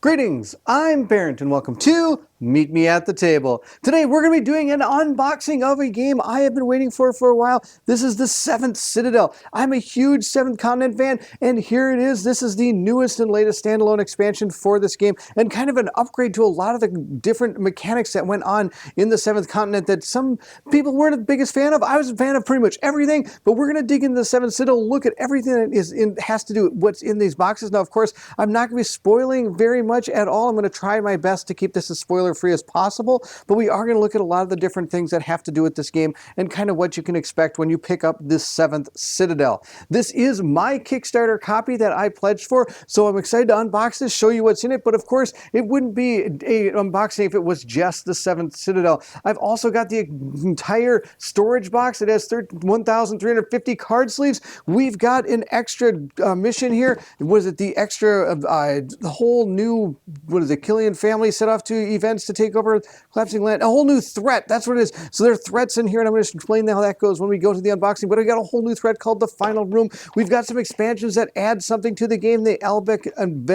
Greetings, I'm Barrett and welcome to Meet Me at the Table. Today we're going to be doing an unboxing of a game I have been waiting for a while. This is the 7th Citadel. I'm a huge 7th Continent fan, and here it is. This is the newest and latest standalone expansion for this game, and kind of an upgrade to a lot of the different mechanics that went on in the 7th Continent that some people weren't the biggest fan of. I was a fan of pretty much everything, but we're going to dig into the 7th Citadel, look at everything that has to do with what's in these boxes. Now, of course, I'm not going to be spoiling very much at all. I'm going to try my best to keep this as spoiler-free as possible, but we are going to look at a lot of the different things that have to do with this game and kind of what you can expect when you pick up this 7th Citadel. This is my Kickstarter copy that I pledged for, so I'm excited to unbox this, show you what's in it, but of course, it wouldn't be an unboxing if it was just the 7th Citadel. I've also got the entire storage box. It has 1,350 card sleeves. We've got an extra mission here. Was it the extra, the whole new, what is it, Killian family set off to events to take over collapsing land, a whole new threat, that's what it is. So there are threats in here, and I'm going to explain how that goes when we go to the unboxing, but I got a whole new threat called the Final Room. We've got some expansions that add something to the game, the Albec and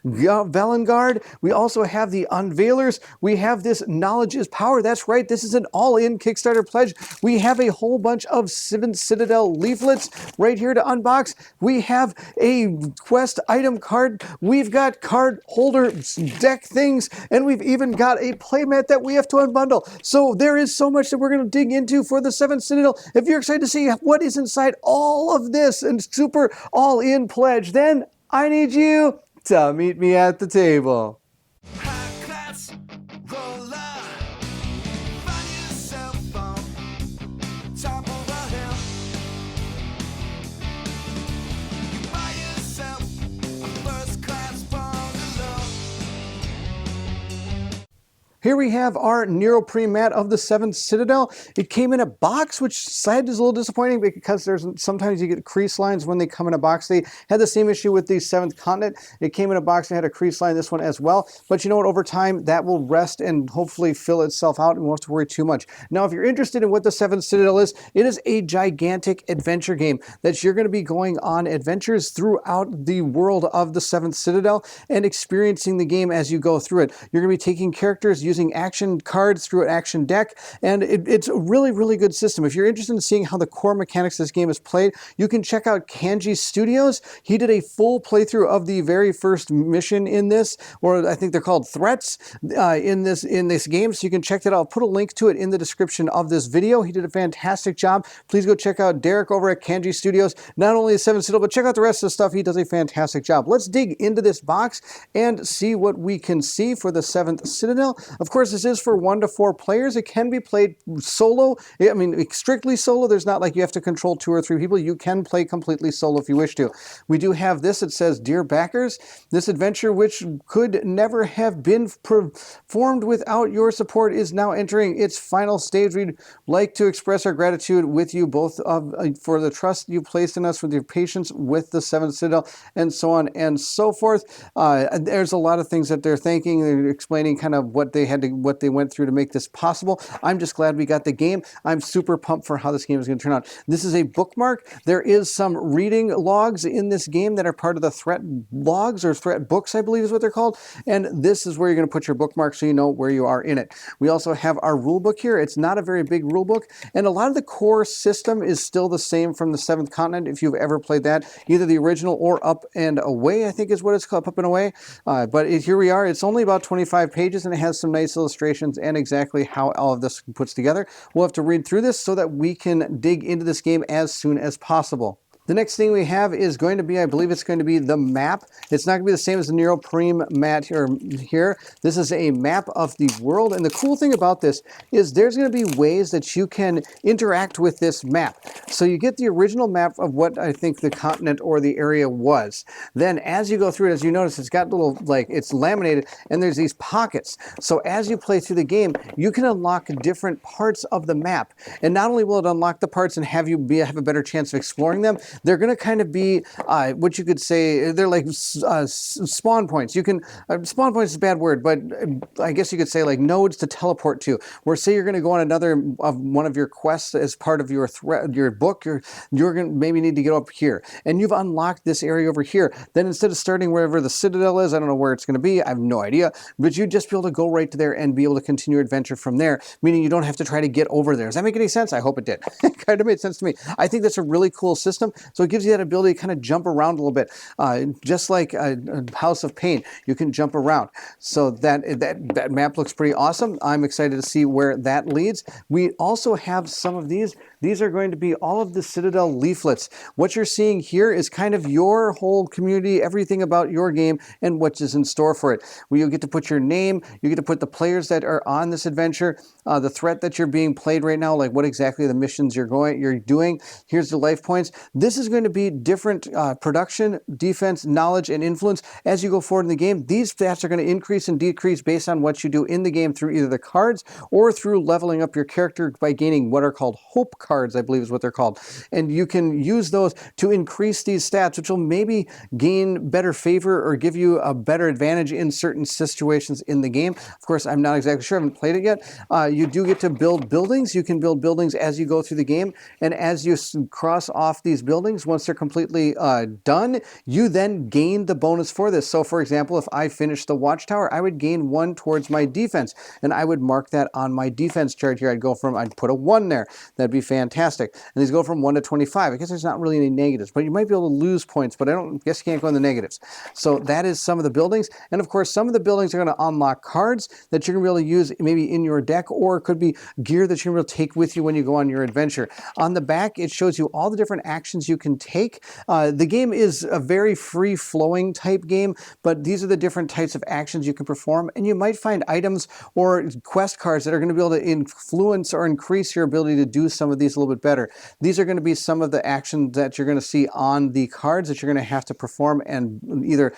Velengard. We also have the Unveilers. We have this Knowledge is Power. That's right, this is an all-in Kickstarter pledge. We have a whole bunch of 7th Citadel leaflets right here to unbox. We have a quest item card. We've got card holder deck things, and we've even got a playmat that we have to unbundle. So there is so much that we're going to dig into for the 7th Citadel. If you're excited to see what is inside all of this and super all-in pledge, then I need you to meet me at the table. Here we have our neoprene mat of the 7th Citadel. It came in a box, which sad is a little disappointing because sometimes you get crease lines when they come in a box. They had the same issue with the 7th Continent. It came in a box and had a crease line, this one as well. But you know what, over time that will rest and hopefully fill itself out and we won't have to worry too much. Now, if you're interested in what the 7th Citadel is, it is a gigantic adventure game that you're going to be going on adventures throughout the world of the 7th Citadel and experiencing the game as you go through it. You're going to be taking characters, using action cards through an action deck, and it's a really good system. If you're interested in seeing how the core mechanics of this game is played, you can check out Canje Studios. He did a full playthrough of the very first mission in this, or I think they're called threats, in this game, so you can check that out. I'll put a link to it in the description of this video. He did a fantastic job. Please go check out Derrick over at Canje Studios. Not only the 7th Citadel, but check out the rest of the stuff. He does a fantastic job. Let's dig into this box and see what we can see for the 7th Citadel. Of course, this is for 1 to 4 players. It can be played solo. I mean, strictly solo. There's not like you have to control 2 or 3 people. You can play completely solo if you wish to. We do have this. It says, "Dear backers, this adventure, which could never have been performed without your support, is now entering its final stage. We'd like to express our gratitude with you both for the trust you placed in us, with your patience with the 7th Citadel," and so on and so forth. There's a lot of things that they're thanking. They're explaining kind of what they went through to make this possible. I'm just glad we got the game. I'm super pumped for how this game is going to turn out. This is a bookmark. There is some reading logs in this game that are part of the threat logs, or threat books, I believe is what they're called. And this is where you're going to put your bookmark so you know where you are in it. We also have our rule book here. It's not a very big rule book, and a lot of the core system is still the same from the 7th Continent if you've ever played that, either the original or Up and Away, I think is what it's called, Up and Away. But here we are. It's only about 25 pages, and it has some nice illustrations and exactly how all of this puts together. We'll have to read through this so that we can dig into this game as soon as possible. The next thing we have is going to be, I believe it's going to be the map. It's not going to be the same as the neoprene mat here. This is a map of the world, and the cool thing about this is there's going to be ways that you can interact with this map. So you get the original map of what I think the continent or the area was. Then as you go through it, as you notice, it's got little, like, it's laminated, and there's these pockets. So as you play through the game, you can unlock different parts of the map. And not only will it unlock the parts and have you have a better chance of exploring them, they're going to kind of be what you could say, they're like spawn points. You can, spawn points is a bad word, but I guess you could say like nodes to teleport to, where say you're going to go on another of one of your quests as part of your book, you're going to maybe need to get up here, and you've unlocked this area over here. Then instead of starting wherever the Citadel is, I don't know where it's going to be, I have no idea, but you'd just be able to go right to there and be able to continue your adventure from there, meaning you don't have to try to get over there. Does that make any sense? I hope it did. It kind of made sense to me. I think that's a really cool system. So it gives you that ability to kind of jump around a little bit, just like House of Pain. You can jump around. So that map looks pretty awesome. I'm excited to see where that leads. We also have some of these. These are going to be all of the Citadel leaflets. What you're seeing here is kind of your whole community, everything about your game and what is in store for it. Where you get to put your name, you get to put the players that are on this adventure, the threat that you're being played right now, like what exactly the missions you're doing. Here's the life points. This is going to be different production, defense, knowledge, and influence as you go forward in the game. These stats are going to increase and decrease based on what you do in the game through either the cards or through leveling up your character by gaining what are called hope cards, I believe is what they're called. And you can use those to increase these stats, which will maybe gain better favor or give you a better advantage in certain situations in the game. Of course, I'm not exactly sure. I haven't played it yet. You do get to build buildings. You can build buildings as you go through the game. And as you cross off these buildings, once they're completely done, you then gain the bonus for this. So for example, if I finish the watchtower, I would gain 1 towards my defense. And I would mark that on my defense chart here. I'd put a 1 there. That'd be fantastic. And these go from 1 to 25. I guess there's not really any negatives, but you might be able to lose points, but I guess you can't go in the negatives. So that is some of the buildings. And of course, some of the buildings are going to unlock cards that you're going to be able to use maybe in your deck, or it could be gear that you're going to be able to take with you when you go on your adventure. On the back, it shows you all the different actions you can take. The game is a very free-flowing type game, but these are the different types of actions you can perform, and you might find items or quest cards that are going to be able to influence or increase your ability to do some of these a little bit better. These are going to be some of the actions that you're going to see on the cards that you're going to have to perform and either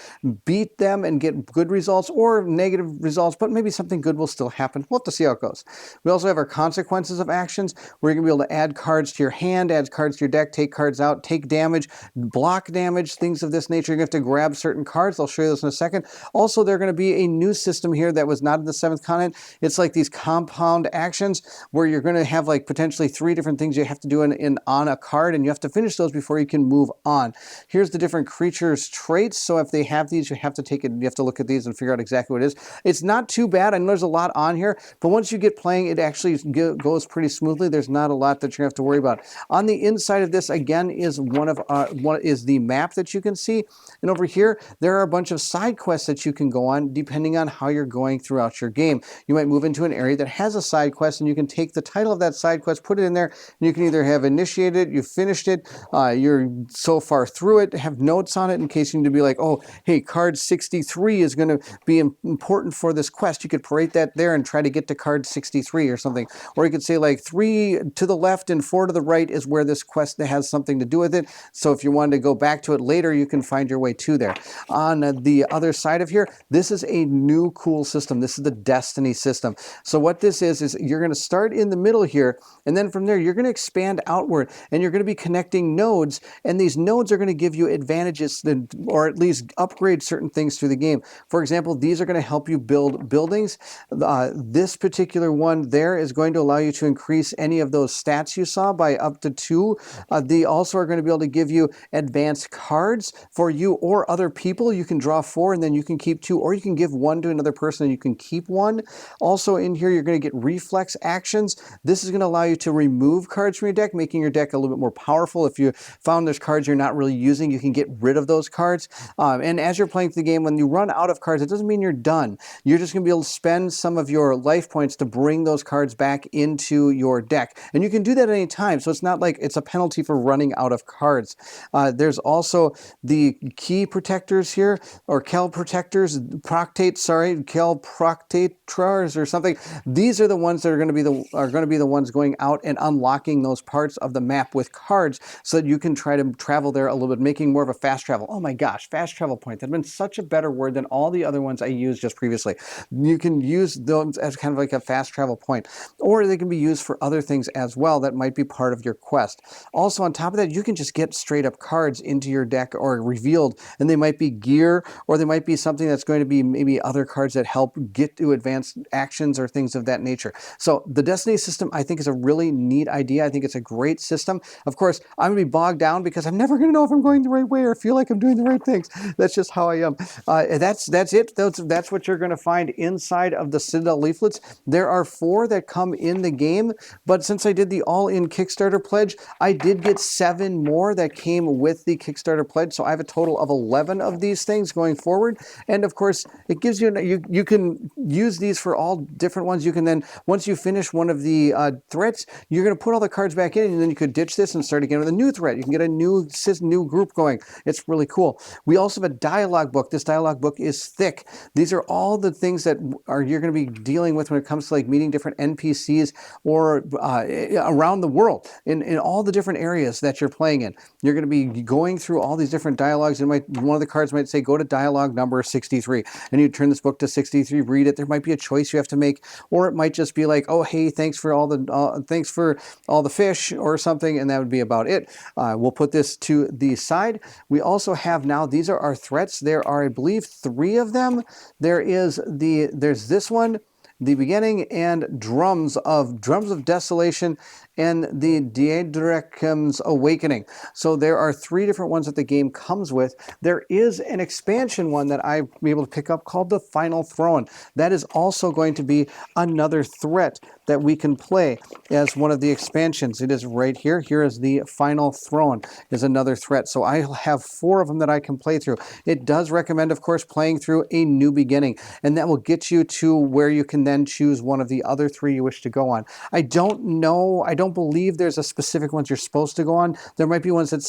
beat them and get good results or negative results, but maybe something good will still happen. We'll have to see how it goes. We also have our consequences of actions. We're going to be able to add cards to your hand, add cards to your deck, take cards out, take damage, block damage, things of this nature. You're going to have to grab certain cards. I'll show you this in a second. Also, there's going to be a new system here that was not in the 7th continent. It's like these compound actions where you're going to have like potentially 3 different things you have to do on a card, and you have to finish those before you can move on. Here's the different creatures' traits. So if they have these, you have to take it. You have to look at these and figure out exactly what it is. It's not too bad. I know there's a lot on here, but once you get playing, it actually goes pretty smoothly. There's not a lot that you're going to have to worry about. On the inside of this, again, is one is the map that you can see. And over here, there are a bunch of side quests that you can go on depending on how you're going throughout your game. You might move into an area that has a side quest, and you can take the title of that side quest, put it in there, and you can either have initiated it, you finished it, you're so far through it, have notes on it in case you need to be like, oh, hey, card 63 is going to be important for this quest. You could parade that there and try to get to card 63 or something. Or you could say like 3 to the left and 4 to the right is where this quest has something to do with it. So if you wanted to go back to it later, you can find your way to there. On the other side of here, this is a new cool system. This is the Destiny system. So what this is you're going to start in the middle here, and then from there, you're going to expand outward, and you're going to be connecting nodes, and these nodes are going to give you advantages or at least upgrade certain things through the game. For example, these are going to help you build buildings. This particular one there is going to allow you to increase any of those stats you saw by up to 2. They also are going to be able to give you advanced cards for you or other people. You can draw 4 and then you can keep 2, or you can give 1 to another person and you can keep 1. Also in here, you're going to get reflex actions. This is going to allow you to remove cards from your deck, making your deck a little bit more powerful. If you found there's cards you're not really using, you can get rid of those cards. And as you're playing through the game, when you run out of cards, it doesn't mean you're done. You're just going to be able to spend some of your life points to bring those cards back into your deck. And you can do that at any time, so it's not like it's a penalty for running out of cards. There's also the key protectors here, or Kel protectors, Kel Proctators or something. These are the ones that are going to be the ones going out and unlocking blocking those parts of the map with cards so that you can try to travel there a little bit, making more of a fast travel. Oh my gosh, fast travel point. That'd been such a better word than all the other ones I used just previously. You can use those as kind of like a fast travel point, or they can be used for other things as well that might be part of your quest. Also, on top of that, you can just get straight up cards into your deck or revealed, and they might be gear, or they might be something that's going to be maybe other cards that help get to advanced actions or things of that nature. So the Destiny system, I think, is a really neat idea. I think it's a great system. Of course, I'm going to be bogged down because I'm never going to know if I'm going the right way or feel like I'm doing the right things. That's just how I am. That's it. That's what you're going to find inside of the Citadel leaflets. There are 4 that come in the game, but since I did the all-in Kickstarter pledge, I did get 7 more that came with the Kickstarter pledge. So I have a total of 11 of these things going forward. And of course, it gives you, you can use these for all different ones. You can then, once you finish one of the threats, you're going to put all the cards back in, and then you could ditch this and start again with a new threat. You can get a new group going. It's really cool. We also have a dialogue book. This dialogue book is thick. These are all the things that you're going to be dealing with when it comes to like meeting different NPCs or around the world in all the different areas that you're playing in. You're going to be going through all these different dialogues, and one of the cards might say, go to dialogue number 63, and you turn this book to 63, read it. There might be a choice you have to make, or it might just be like, oh, hey, thanks for all the fish or something, and that would be about it. We'll put this to the side. We also have now, these are our threats. There are, I believe, 3 of them. There's this one, the beginning, and drums of desolation, and the Derrick's awakening. So there are 3 different ones that the game comes with. There is an expansion one that I've been able to pick up called the Final Throne. That is also going to be another threat that we can play as one of the expansions. It is right here. Here is the Final Throne, is another threat. So I have 4 of them that I can play through. It does recommend, of course, playing through a new beginning, and that will get you to where you can then choose one of the other 3 you wish to go on. I don't believe there's a specific ones you're supposed to go on. There might be ones that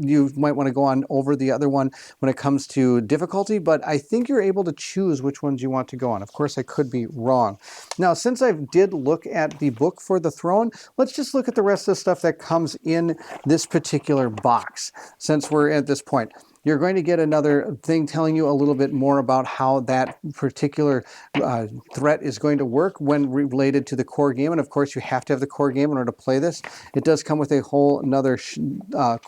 you might want to go on over the other one when it comes to difficulty, but I think you're able to choose which ones you want to go on. Of course, I could be wrong. Now, since I did look at the book for the throne, let's just look at the rest of the stuff that comes in this particular box, since we're at this point. You're going to get another thing telling you a little bit more about how that particular threat is going to work when related to the core game. And of course, you have to have the core game in order to play this. It does come with a whole another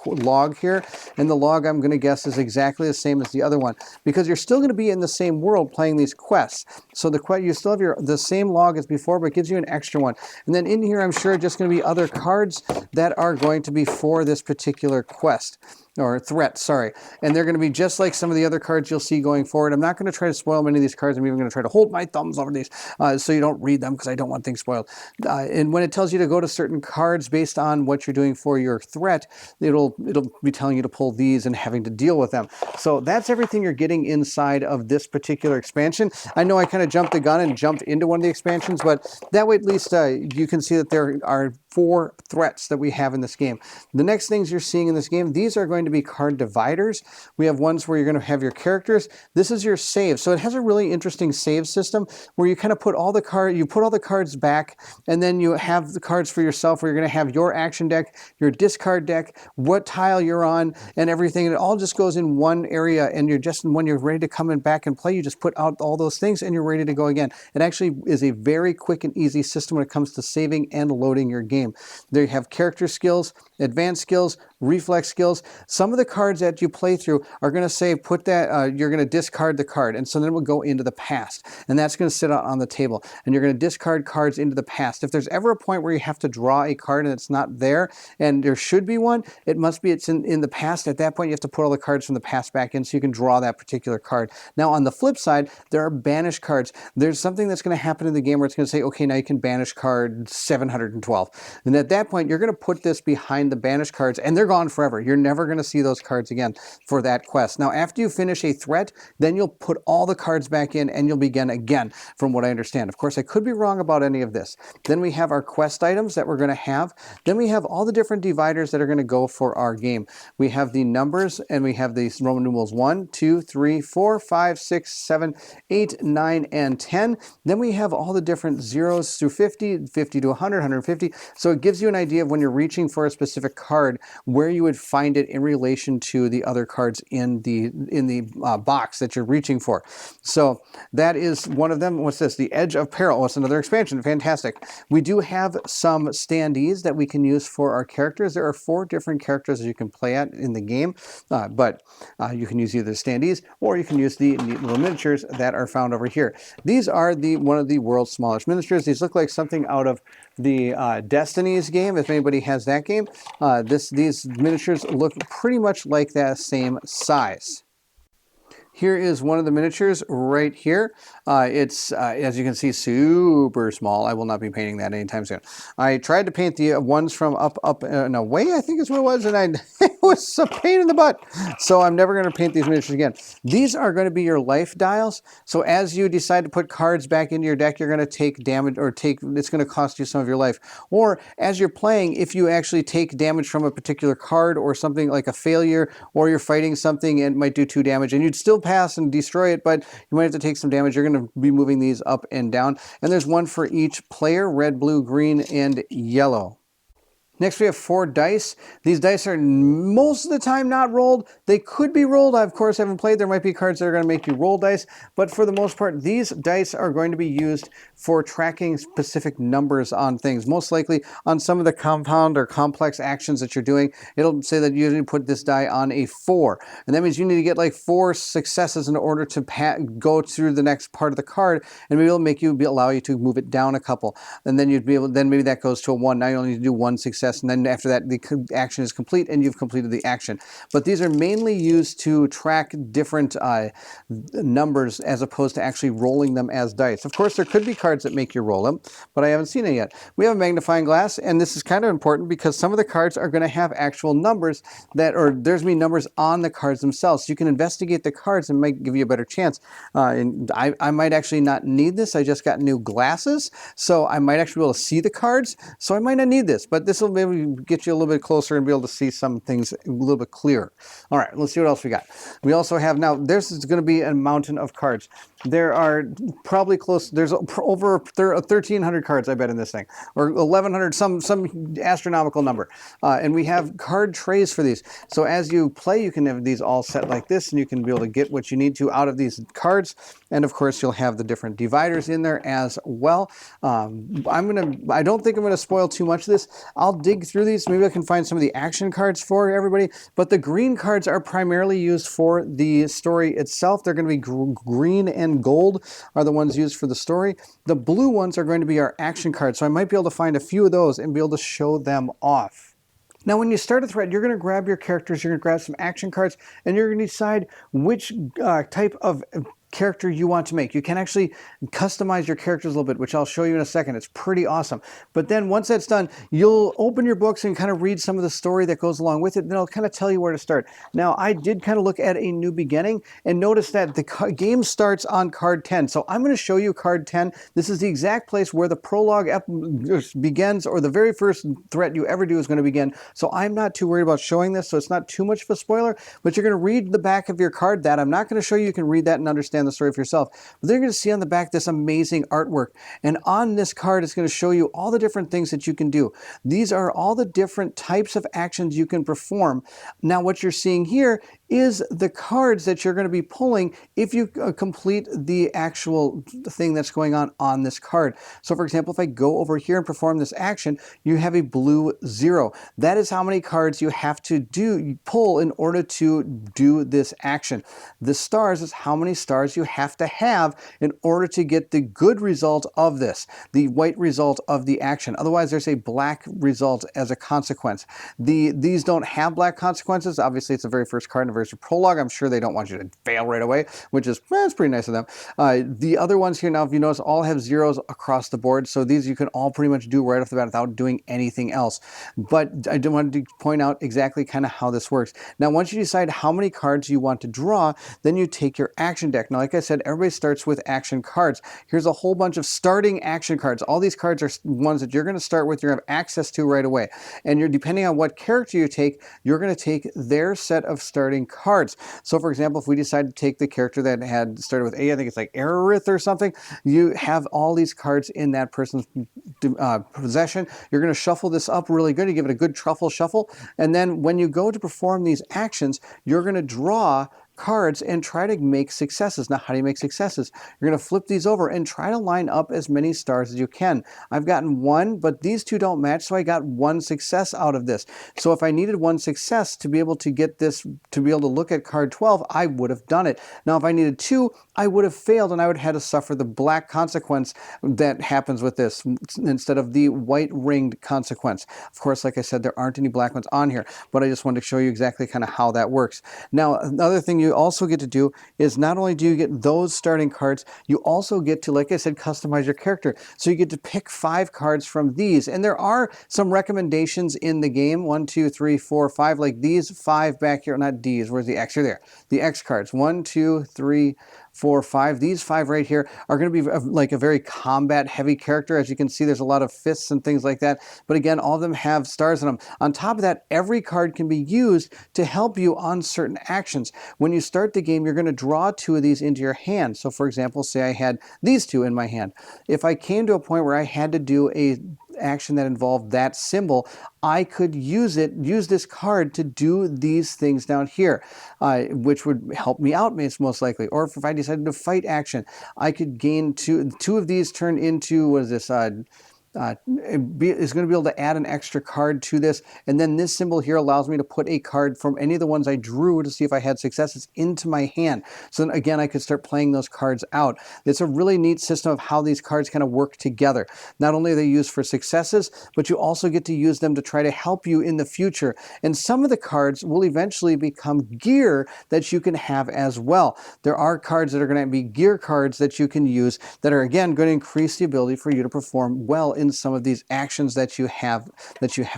log here. And the log, I'm going to guess, is exactly the same as the other one, because you're still going to be in the same world playing these quests. So you still have the same log as before, but it gives you an extra one. And then in here, I'm sure just going to be other cards that are going to be for this particular quest. Or threat, sorry. And they're going to be just like some of the other cards you'll see going forward. I'm not going to try to spoil many of these cards. I'm even going to try to hold my thumbs over these so you don't read them, because I don't want things spoiled. And when it tells you to go to certain cards based on what you're doing for your threat, it'll be telling you to pull these and having to deal with them. So that's everything you're getting inside of this particular expansion. I know I kind of jumped the gun and jumped into one of the expansions, but that way at least you can see that there are 4 threats that we have in this game. The next things you're seeing in this game, these are going to be card dividers. We have ones where you're going to have your characters. This is your save. So it has a really interesting save system where you kind of put all the cards back, and then you have the cards for yourself where you're going to have your action deck, your discard deck, what tile you're on, and everything. And it all just goes in one area, and when you're ready to come in back and play, you just put out all those things and you're ready to go again. It actually is a very quick and easy system when it comes to saving and loading your game. There you have character skills, advanced skills, reflex skills. Some of the cards that you play through are going to say you're going to discard the card, and so then it will go into the past, and that's going to sit out on the table, and you're going to discard cards into the past. If there's ever a point where you have to draw a card and it's not there, and there should be one, it's in the past. At that point, you have to put all the cards from the past back in so you can draw that particular card. Now, on the flip side, there are banish cards. There's something that's going to happen in the game where it's going to say, okay, now you can banish card 712, and at that point, you're going to put this behind the banish cards, and they're gone forever. You're never going to see those cards again for that quest. Now, after you finish a threat, then you'll put all the cards back in and you'll begin again, from what I understand. Of course, I could be wrong about any of this. Then we have our quest items that we're going to have. Then we have all the different dividers that are going to go for our game. We have the numbers, and we have these Roman numerals 1, 2, 3, 4, 5, 6, 7, 8, 9, and 10. Then we have all the different zeros through 50, 50 to 100, 150. So it gives you an idea of when you're reaching for a specific card, where you would find it in relation to the other cards in the box that you're reaching for. So that is one of them. What's this? The Edge of Peril. Oh, it's another expansion. Fantastic. We do have some standees that we can use for our characters. There are 4 different characters you can play at in the game, but you can use either standees or you can use the neat little miniatures that are found over here. These are one of the world's smallest miniatures. These look like something out of the Destiny's game, if anybody has that game. These miniatures look pretty much like that same size. Here is one of the miniatures right here. It's, as you can see, super small. I will not be painting that anytime soon. I tried to paint the ones from up and away, I think is what it was, and it was a pain in the butt. So I'm never going to paint these miniatures again. These are going to be your life dials. So as you decide to put cards back into your deck, you're going to take damage, or it's going to cost you some of your life. Or as you're playing, if you actually take damage from a particular card or something like a failure, or you're fighting something and it might do 2 damage, and you'd still pass and destroy it, but you might have to take some damage. You're going to be moving these up and down. And there's one for each player: red, blue, green, and yellow. Next, we have 4 dice. These dice are most of the time not rolled. They could be rolled. I, of course, haven't played. There might be cards that are going to make you roll dice. But for the most part, these dice are going to be used for tracking specific numbers on things. Most likely on some of the compound or complex actions that you're doing, it'll say that you need to put this die on a 4. And that means you need to get like 4 successes in order to go through the next part of the card. And maybe it'll allow you to move it down a couple. And then you'd be able, then maybe that goes to a 1. Now you only need to do 1 success. And then after that, the action is complete and you've completed the action. But these are mainly used to track different numbers as opposed to actually rolling them as dice. Of course, there could be cards that make you roll them, but I haven't seen it yet. We have a magnifying glass, and this is kind of important because some of the cards are going to have actual numbers there's going to be numbers on the cards themselves. So you can investigate the cards and might give you a better chance. And I might actually not need this. I just got new glasses, so I might actually be able to see the cards. So I might not need this, but this will maybe get you a little bit closer and be able to see some things a little bit clearer. All right, let's see what else we got. We also have now, there's going to be a mountain of cards. There are probably there's over 1,300 cards, I bet, in this thing, or 1,100, some astronomical number. And we have card trays for these. So as you play, you can have these all set like this, and you can be able to get what you need to out of these cards. And of course, you'll have the different dividers in there as well. I don't think I'm going to spoil too much of this. I'll dig through these. Maybe I can find some of the action cards for everybody. But the green cards are primarily used for the story itself. They're going to be green and gold are the ones used for the story. The blue ones are going to be our action cards. So I might be able to find a few of those and be able to show them off. Now, when you start a thread, you're going to grab your characters, you're going to grab some action cards, and you're going to decide which type of character you want to make. You can actually customize your characters a little bit, which I'll show you in a second. It's pretty awesome. But then once that's done, you'll open your books and kind of read some of the story that goes along with it, and it'll kind of tell you where to start. Now, I did kind of look at a new beginning and notice that the game starts on card 10. So I'm going to show you card 10. This is the exact place where the prologue begins, or the very first threat you ever do is going to begin. So I'm not too worried about showing this, so it's not too much of a spoiler, but you're going to read the back of your card. That I'm not going to show you. You can read that and understand the story for yourself. But they're going to see on the back this amazing artwork. And on this card, it's going to show you all the different things that you can do. These are all the different types of actions you can perform. Now, what you're seeing here is the cards that you're going to be pulling if you complete the actual thing that's going on this card. So for example, if I go over here and perform this action, you have a blue 0. That is how many cards you have to pull in order to do this action. The stars is how many stars you have to have in order to get the good result of this, the white result of the action. Otherwise, there's a black result as a consequence. These don't have black consequences. Obviously, it's the very first card in the very first prologue. I'm sure they don't want you to fail right away, which is it's pretty nice of them. The other ones here now, if you notice, all have zeros across the board. So these you can all pretty much do right off the bat without doing anything else. But I do want to point out exactly kind of how this works. Now, once you decide how many cards you want to draw, then you take your action deck. Now, like I said, everybody starts with action cards. Here's a whole bunch of starting action cards. All these cards are ones that you're going to start with, you're going to have access to right away. And depending on what character you take, you're going to take their set of starting cards. So for example, if we decide to take the character that had started with A, I think it's like Erith or something, you have all these cards in that person's possession. You're going to shuffle this up really good. You give it a good truffle shuffle. And then when you go to perform these actions, you're going to draw cards and try to make successes. Now, how do you make successes? You're going to flip these over and try to line up as many stars as you can. I've gotten one, but these two don't match, so I got one success out of this. So if I needed one success to be able to get this, to be able to look at card 12, I would have done it. Now, if I needed two, I would have failed and I would have had to suffer the black consequence that happens with this instead of the white ringed consequence. Of course, like I said, there aren't any black ones on here, but I just wanted to show you exactly kind of how that works. Now, another thing you also get to do is not only do you get those starting cards, you also get to, like I said, customize your character. So you get to pick 5 cards from these. And there are some recommendations in the game. 1, 2, 3, 4, 5, like these 5 back here, not D's, where's the X? Here, there. The X cards. 1, 2, 3, 4, 5. These 5 right here are going to be like a very combat heavy character. As you can see, there's a lot of fists and things like that. But again, all of them have stars in them. On top of that, every card can be used to help you on certain actions. When you start the game, you're going to draw 2 of these into your hand. So for example, say I had these 2 in my hand. If I came to a point where I had to do a action that involved that symbol, I could use this card to do these things down here, which would help me out most likely. Or if I decided to fight action, I could gain two of these turn into, what is this, is going to be able to add an extra card to this. And then this symbol here allows me to put a card from any of the ones I drew to see if I had successes into my hand. So then again, I could start playing those cards out. It's a really neat system of how these cards kind of work together. Not only are they used for successes, but you also get to use them to try to help you in the future. And some of the cards will eventually become gear that you can have as well. There are cards that are going to be gear cards that you can use that are, again, going to increase the ability for you to perform well in some of these actions that you have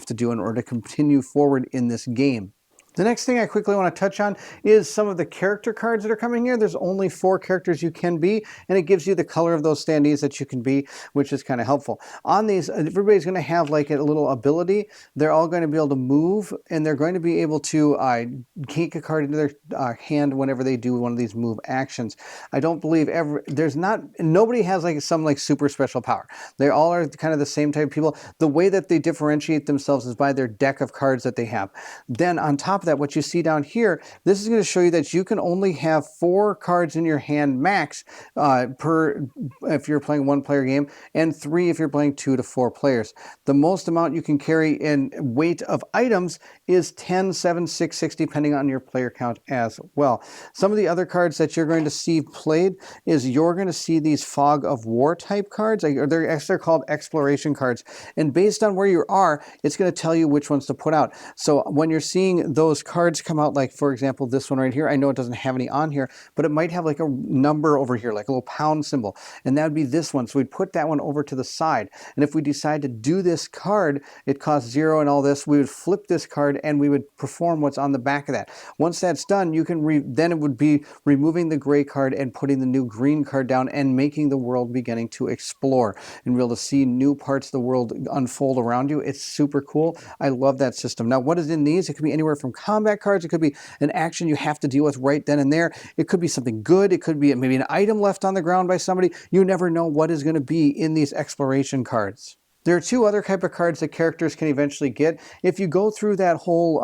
to do in order to continue forward in this game. The next thing I quickly want to touch on is some of the character cards that are coming here. There's only 4 characters you can be, and it gives you the color of those standees that you can be, which is kind of helpful. On these, everybody's going to have like a little ability. They're all going to be able to move, and they're going to be able to kick a card into their hand whenever they do one of these move actions. I don't believe nobody has like some like super special power. They all are kind of the same type of people. The way that they differentiate themselves is by their deck of cards that they have. Then on top of that, what you see down here, this is going to show you that you can only have 4 cards in your hand max if you're playing 1-player game, and 3 if you're playing 2 to 4 players. The most amount you can carry in weight of items is 10, 7, 6, 6, depending on your player count as well. Some of the other cards that you're going to see played is you're going to see these Fog of War type cards. They're called exploration cards, and based on where you are, it's going to tell you which ones to put out. So when you're seeing those cards come out, like for example this one right here, I know it doesn't have any on here, but it might have like a number over here, like a little pound symbol, and that would be this one. So we'd put that one over to the side, and if we decide to do this card, it costs 0 and all this, we would flip this card and we would perform what's on the back of that. Once that's done, you can then it would be removing the gray card and putting the new green card down and making the world beginning to explore and be able to see new parts of the world unfold around you. It's super cool. I love that system. Now, what is in these? It could be anywhere from combat cards. It could be an action you have to deal with right then and there. It could be something good. It could be maybe an item left on the ground by somebody. You never know what is going to be in these exploration cards. There are 2 other type of cards that characters can eventually get. If you go through that whole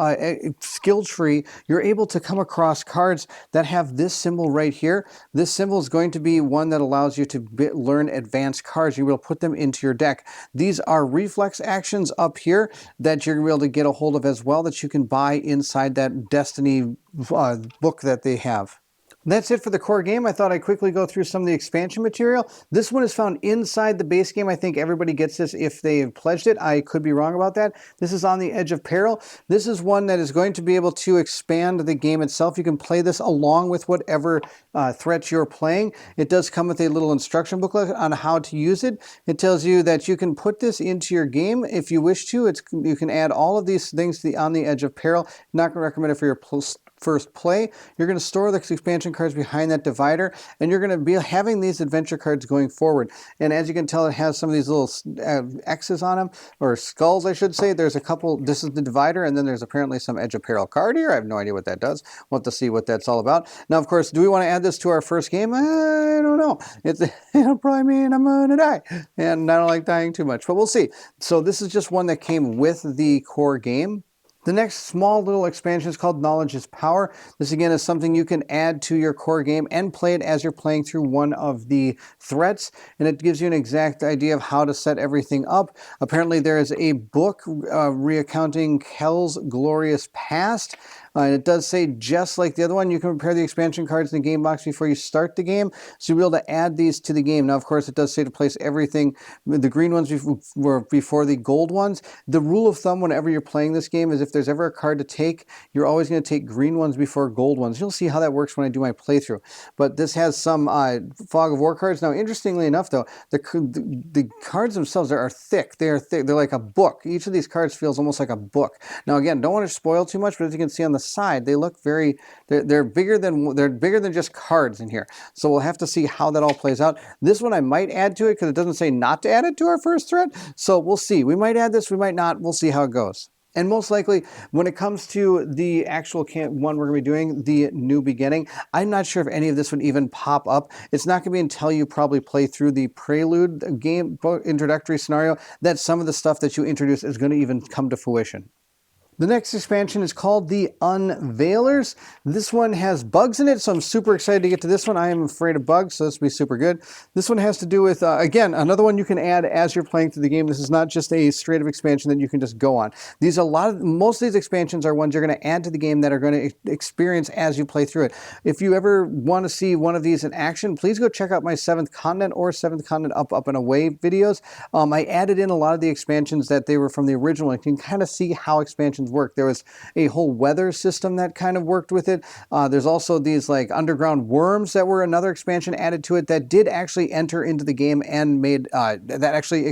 skill tree, you're able to come across cards that have this symbol right here. This symbol is going to be one that allows you to learn advanced cards. You will put them into your deck. These are reflex actions up here that you're going to be able to get a hold of as well, that you can buy inside that Destiny book that they have. That's it for the core game. I thought I'd quickly go through some of the expansion material. This one is found inside the base game. I think everybody gets this if they've pledged it. I could be wrong about that. This is on the Edge of Peril. This is one that is going to be able to expand the game itself. You can play this along with whatever threat you're playing. It does come with a little instruction booklet on how to use it. It tells you that you can put this into your game if you wish to. You can add all of these things on the Edge of Peril. Not going to recommend it for your first play, you're going to store the expansion cards behind that divider, and you're going to be having these adventure cards going forward. And as you can tell, it has some of these little X's on them, or skulls, I should say. There's a couple, this is the divider, and then there's apparently some Edge of Peril card here. I have no idea what that does. We'll have to see what that's all about. Now, of course, do we want to add this to our first game? I don't know. It'll probably mean I'm going to die, and I don't like dying too much, but we'll see. So this is just one that came with the core game. The next small little expansion is called Knowledge is Power. This again is something you can add to your core game and play it as you're playing through one of the threats, and it gives you an exact idea of how to set everything up. Apparently there is a book recounting Kel's glorious past. And it does say, just like the other one, you can prepare the expansion cards in the game box before you start the game. So you'll be able to add these to the game. Now, of course, it does say to place everything, the green ones before the gold ones. The rule of thumb whenever you're playing this game is if there's ever a card to take, you're always going to take green ones before gold ones. You'll see how that works when I do my playthrough. But this has some Fog of War cards. Now, interestingly enough, though, the cards themselves are thick. They are thick. They're like a book. Each of these cards feels almost like a book. Now, again, don't want to spoil too much, but as you can see on the side, they look very, they're bigger than just cards in here. So we'll have to see how that all plays out. This one I might add to it because it doesn't say not to add it to our first thread. So we'll see. We might add this, we might not. We'll see how it goes. And most likely, when it comes to the actual one we're going to be doing, the New Beginning, I'm not sure if any of this would even pop up. It's not going to be until you probably play through the Prelude game introductory scenario that some of the stuff that you introduce is going to even come to fruition. The next expansion is called the Unveilers. This one has bugs in it, so I'm super excited to get to this one. I am afraid of bugs, so this will be super good. This one has to do with, again, another one you can add as you're playing through the game. This is not just a straight up expansion that you can just go on. Most of these expansions are ones you're going to add to the game that are going to experience as you play through it. If you ever want to see one of these in action, please go check out my 7th Continent or 7th Continent Up and Away videos. I added in a lot of the expansions that they were from the original. You can kind of see how expansions work. There was a whole weather system that kind of worked with it. There's also these like underground worms that were another expansion added to it that did actually enter into the game and made that actually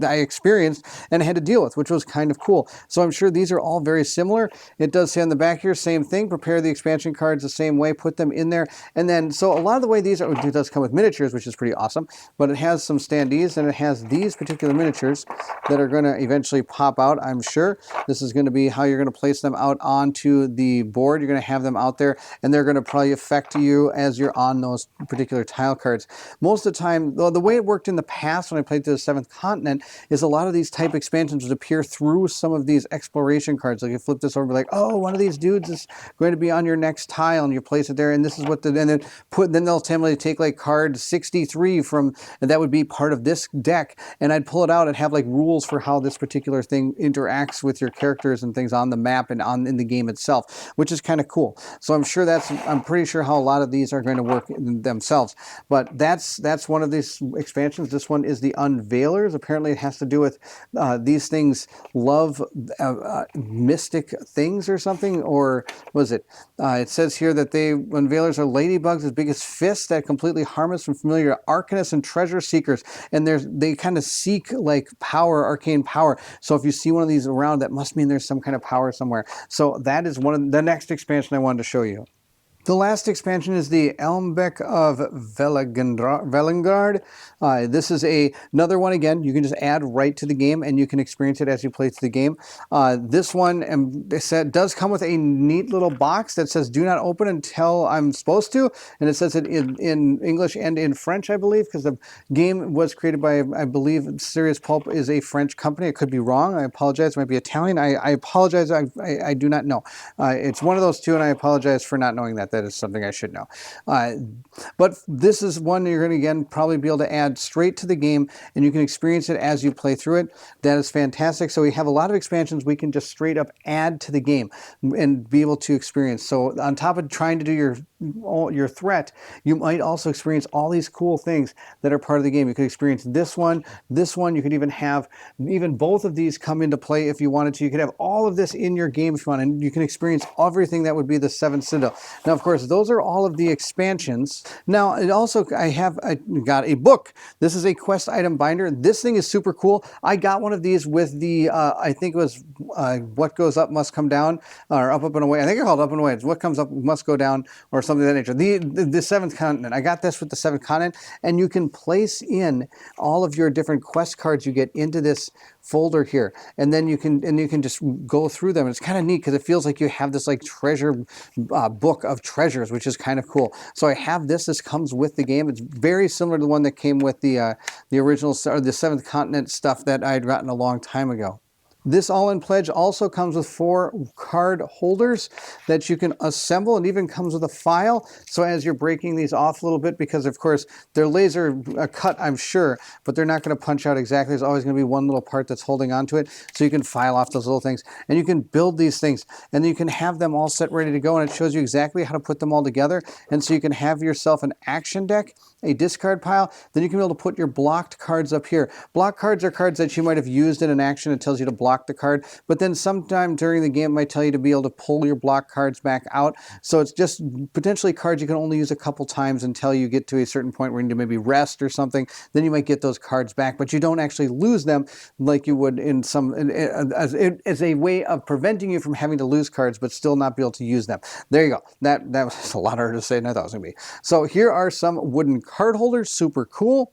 I experienced and had to deal with, which was kind of cool. So I'm sure these are all very similar. It does say on the back here, same thing, prepare the expansion cards the same way, put them in there. And then, so a lot of the way these are, it does come with miniatures, which is pretty awesome, but it has some standees and it has these particular miniatures that are going to eventually pop out, I'm sure. This is going to be how you're going to place them out onto the board. You're going to have them out there and they're going to probably affect you as you're on those particular tile cards. Most of the time, the way it worked in the past when I played through the 7th Continent is a lot of these type expansions would appear through some of these exploration cards. Like you flip this over and be like, oh, one of these dudes is going to be on your next tile, and you place it there, and this is what then they'll tell take like card 63 from, and that would be part of this deck, and I'd pull it out and have like rules for how this particular thing interacts with your characters and things on the map and in the game itself, which is kind of cool. So I'm pretty sure how a lot of these are going to work themselves. But that's one of these expansions. This one is the Unveilers. Apparently it has to do with these things love mystic things or something, or was it? It says here that Unveilers are ladybugs as big as fists that completely harmless and familiar to arcanists and treasure seekers, and they kind of seek like power, arcane power. So if you see one of these around, that must mean there's some kind of power somewhere. So that is one of the next expansion I wanted to show you. The last expansion is the Elmbeck of Velengard. This is another one, again, you can just add right to the game and you can experience it as you play through the game. This one does come with a neat little box that says, do not open until I'm supposed to. And it says it in English and in French, I believe, because the game was created by, I believe, Serious Pulp is a French company. It could be wrong. I apologize. It might be Italian. I apologize. I do not know. It's one of those two, and I apologize for not knowing that. That is something I should know. But this is one you're going to, again, probably be able to add straight to the game, and you can experience it as you play through it. That is fantastic. So we have a lot of expansions we can just straight up add to the game and be able to experience. So on top of trying to do your threat, you might also experience all these cool things that are part of the game. You could experience this one. You could even have both of these come into play if you wanted to. You could have all of this in your game if you want, and you can experience everything that would be the 7th Citadel. Now, of course, those are all of the expansions. Now, it also, I got a book. This is a quest item binder. This thing is super cool. I got one of these with the, I think it was What Goes Up Must Come Down, or Up, Up, and Away. I think I called Up and Away. It's What Comes Up Must Go Down, or something of that nature. The seventh continent. I got this with the seventh continent, and you can place in all of your different quest cards you get into this folder here, and then you can just go through them. It's kind of neat because it feels like you have this like treasure book of treasures, which is kind of cool. So I have this. This comes with the game. It's very similar to the one that came with the original, or the seventh continent stuff that I had gotten a long time ago. This all-in pledge also comes with 4 card holders that you can assemble, and even comes with a file. So as you're breaking these off a little bit, because of course they're laser cut, I'm sure, but they're not going to punch out exactly. There's always going to be one little part that's holding onto it. So you can file off those little things, and you can build these things, and then you can have them all set ready to go, and it shows you exactly how to put them all together. And so you can have yourself an action deck, a discard pile, then you can be able to put your blocked cards up here. Block cards are cards that you might have used in an action. It tells you to block the card, but then sometime during the game it might tell you to be able to pull your block cards back out. So it's just potentially cards you can only use a couple times until you get to a certain point where you need to maybe rest or something. Then you might get those cards back, but you don't actually lose them like you would in some, as a way of preventing you from having to lose cards but still not be able to use them. There you go. That was a lot harder to say than I thought it was going to be. So here are some wooden card holders, super cool.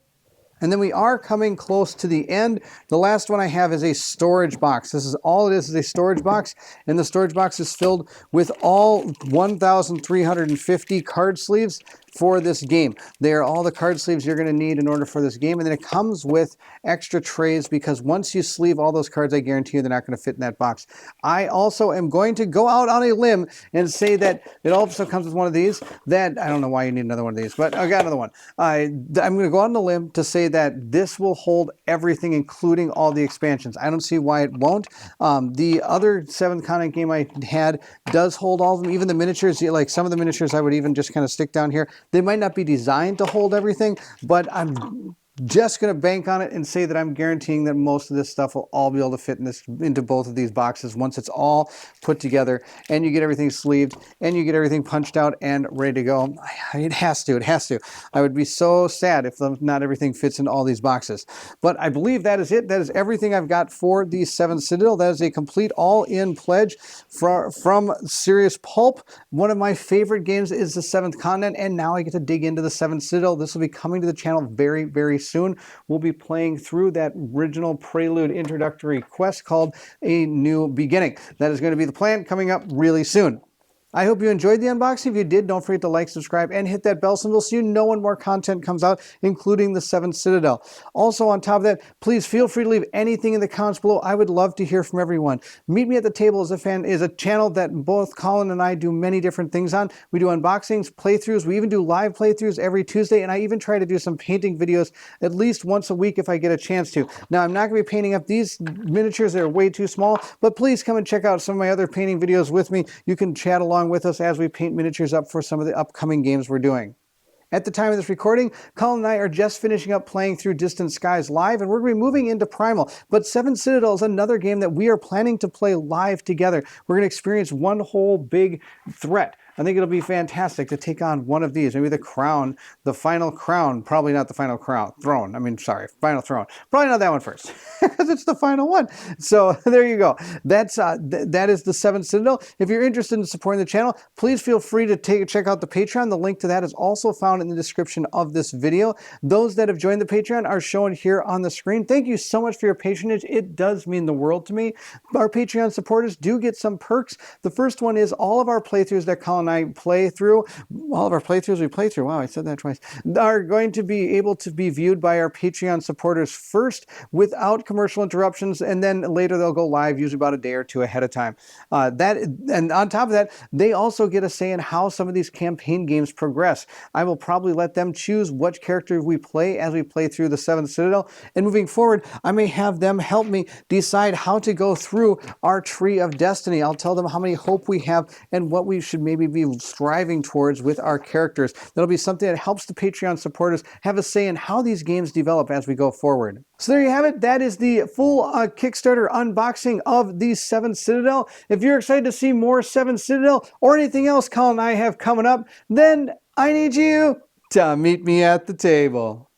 And then we are coming close to the end. The last one I have is a storage box. This is all it is a storage box. And the storage box is filled with all 1,350 card sleeves for this game. They are all the card sleeves you're going to need in order for this game. And then it comes with extra trays, because once you sleeve all those cards, I guarantee you they're not going to fit in that box. I also am going to go out on a limb and say that it also comes with one of these that, I don't know why you need another one of these, but I got another one. I'm going to go out on a limb to say that this will hold everything, including all the expansions. I don't see why it won't. The other 7th continent game I had does hold all of them, even the miniatures. Like some of the miniatures I would even just kind of stick down here. They might not be designed to hold everything, but I'm just going to bank on it and say that I'm guaranteeing that most of this stuff will all be able to fit into both of these boxes once it's all put together, and you get everything sleeved, and you get everything punched out and ready to go. It has to. I would be so sad if not everything fits in all these boxes. But I believe that is it. That is everything I've got for the 7th Citadel. That is a complete all-in pledge from Serious Pulp. One of my favorite games is the 7th Continent, and now I get to dig into the 7th Citadel. This will be coming to the channel very, very soon. We'll be playing through that original prelude introductory quest called A New Beginning. That is going to be the plan, coming up really soon. I hope you enjoyed the unboxing. If you did, don't forget to like, subscribe, and hit that bell symbol so you know when more content comes out, including the 7th Citadel. Also, on top of that, please feel free to leave anything in the comments below. I would love to hear from everyone. Meet Me at the Table is a channel that both Colin and I do many different things on. We do unboxings, playthroughs. We even do live playthroughs every Tuesday, and I even try to do some painting videos at least once a week if I get a chance to. Now, I'm not going to be painting up these miniatures. They're way too small, but please come and check out some of my other painting videos with me. You can chat along with us as we paint miniatures up for some of the upcoming games we're doing. At the time of this recording, Colin and I are just finishing up playing through Distant Skies live, and we're going to be moving into Primal. But 7th Citadel is another game that we are planning to play live together. We're going to experience one whole big threat. I think it'll be fantastic to take on one of these. Maybe the crown, the final crown. Probably not the final crown. Throne. I mean, sorry, final throne. Probably not that one first, because it's the final one. So there you go. That is the 7th Citadel. If you're interested in supporting the channel, please feel free to check out the Patreon. The link to that is also found in the description of this video. Those that have joined the Patreon are shown here on the screen. Thank you so much for your patronage. It does mean the world to me. Our Patreon supporters do get some perks. The first one is all of our playthroughs that Colin and I play through, all of our playthroughs we play through, wow, I said that twice, are going to be able to be viewed by our Patreon supporters first without commercial interruptions, and then later they'll go live usually about a day or two ahead of time. And on top of that, they also get a say in how some of these campaign games progress. I will probably let them choose which character we play as we play through the 7th Citadel, and moving forward, I may have them help me decide how to go through our Tree of Destiny. I'll tell them how many hope we have and what we should maybe should be striving towards with our characters. That'll be something that helps the Patreon supporters have a say in how these games develop as we go forward. So there you have it. That is the full Kickstarter unboxing of the 7 Citadel. If you're excited to see more 7 Citadel or anything else Colin and I have coming up, then I need you to meet me at the table.